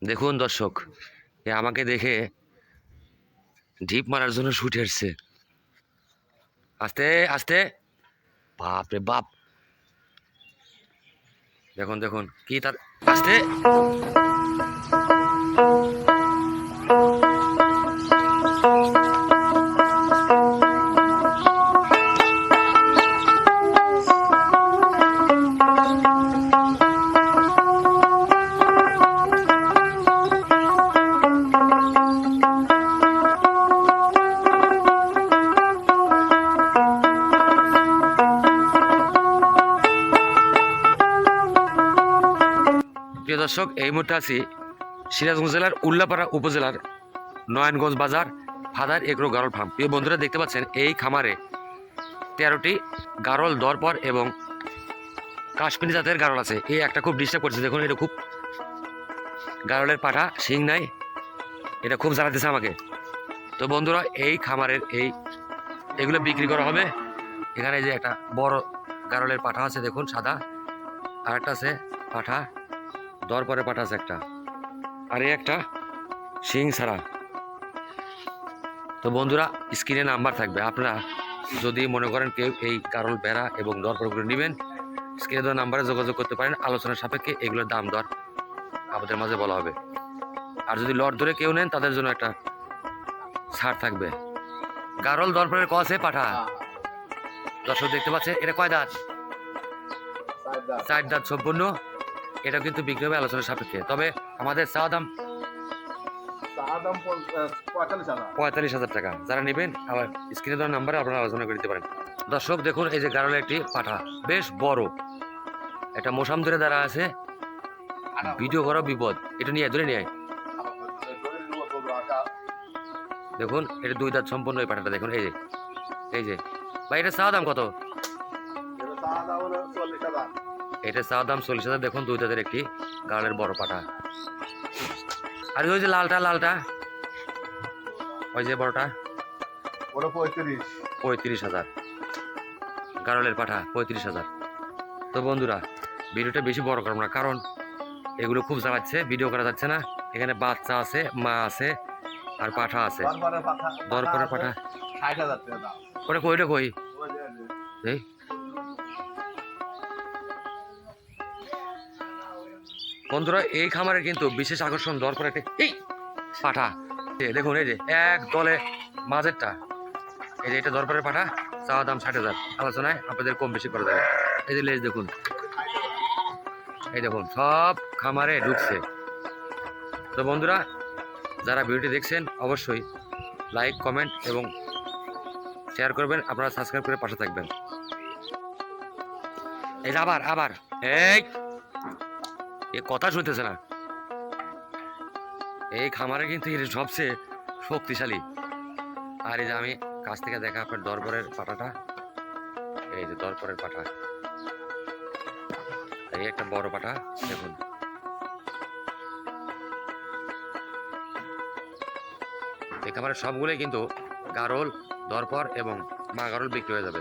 দেখুন দর্শক, এ আমাকে দেখে ঢিপ মারার জন্য ছুটে এসছে। আস্তে আস্তে, বাপ রে বাপ, দেখুন দেখুন কি তার, আস্তে। প্রিয় দর্শক, এই মুহূর্তে আছি সিরাজগঞ্জ জেলার উল্লাপাড়া উপজেলার নয়নগঞ্জ বাজার ফাদার এগ্রো গারল ফার্ম। প্রিয় বন্ধুরা, দেখতে পাচ্ছেন এই খামারে 13টি গারল দরপর এবং কাশ্মীরি জাতের গারল আছে। এই একটা খুব ডিস্টার্ব করছে, দেখুন এটা খুব গারলের পাঠা, শিং নাই, এটা খুব জ্বালাতেছে আমাকে। তো বন্ধুরা, এই খামারের এগুলো বিক্রি করা হবে। এখানে যে একটা বড় গারলের পাঠা আছে, দেখুন সাদা, আর একটা আছে পাঠা, দরপরে পাঠা আছে একটা, আর এই একটা শিং ছাড়া। তো বন্ধুরা, স্ক্রিনে নাম্বার থাকবে, আপনারা যদি মনে করেন কেউ এই গারল বেড়া এবং দরপরগুলো নেবেন, স্ক্রিনে দেওয়া নাম্বারে যোগাযোগ করতে পারেন। আলোচনার সাপেক্ষে এগুলোর দাম দর আপনাদের মাঝে বলা হবে। আর যদি লট ধরে কেউ নেন, তাদের জন্য একটা ছাড় থাকবে। গারল দরপরের কসে পাঠা, দর্শক দেখতে পাচ্ছে, এটা কয় দাঁত? 4 দাঁত সম্পূর্ণ। এটা কিন্তু বিক্রি হবে আলোচনার সাপেক্ষে। তবে আমাদের চাওয়া দাম 45,000 টাকা। যারা নেবেন আবার স্ক্রিনে দেওয়ার নাম্বারে আপনারা আলোচনা করে দিতে পারেন। দর্শক দেখুন, এই যে গারলের একটি পাঠা, বেশ বড়, একটা মোসাম ধরে দাঁড়া আছে, ভিডিও করা বিপদ। এটা নিয়ে ধরে নিয়ে দেখুন, এটা 2 দাঁত সম্পূর্ণ এই পাঠাটা, দেখুন এই যে ভাই, এটা চাওয়া দাম কত? এটা চাওয়া দাম 40,000। দেখুন 2 দাঁতের একটি গারলের বড় পাঠা। আর ওই যে লালটা ওই যে বড়টা, 35,000। গারলের পাঠা 35,000। তো বন্ধুরা, ভিডিওটা বেশি বড় করব না, কারণ এগুলো খুব জ্বালাচ্ছে, ভিডিও করা যাচ্ছে না। এখানে বাচ্চা আছে, মা আছে, আর পাঠা আছে। দরপরের পাঠা ওটা কইটা কই এই বন্ধুরা, এই খামারের কিন্তু বিশেষ আকর্ষণ দরপরে এই পাঠা। দেখুন এই যে এক দলে মাঝেরটা, এই যে এটা দরপরের পাঠা, চাওয়া দাম 60,000। আলোচনায় আপনাদের কম বেশি করে দেবে। এই যে লেজ দেখুন, এই দেখুন সব খামারে ঢুকছে। তো বন্ধুরা, যারা ভিডিওটি দেখছেন অবশ্যই লাইক, কমেন্ট এবং শেয়ার করবেন। আপনারা সাবস্ক্রাইব করে পাশে থাকবেন। এই যে আবার এই কথা শুনতেছে না। এই খামারে কিন্তু এটা সবচেয়ে শক্তিশালী। আর এই যে আমি কাছ থেকে দেখা আপনার দরপরের পাঠাটা, এই যে দরপরের পাঠা, এই একটা বড় পাঠা, দেখুন এই খামারের সবগুলোই কিন্তু গারল, দরপর এবং মা গারল বিক্রি হয়ে যাবে।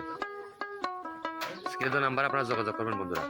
স্ক্রিনে দেওয়া নাম্বার আপনারা যোগাযোগ করবেন বন্ধুরা।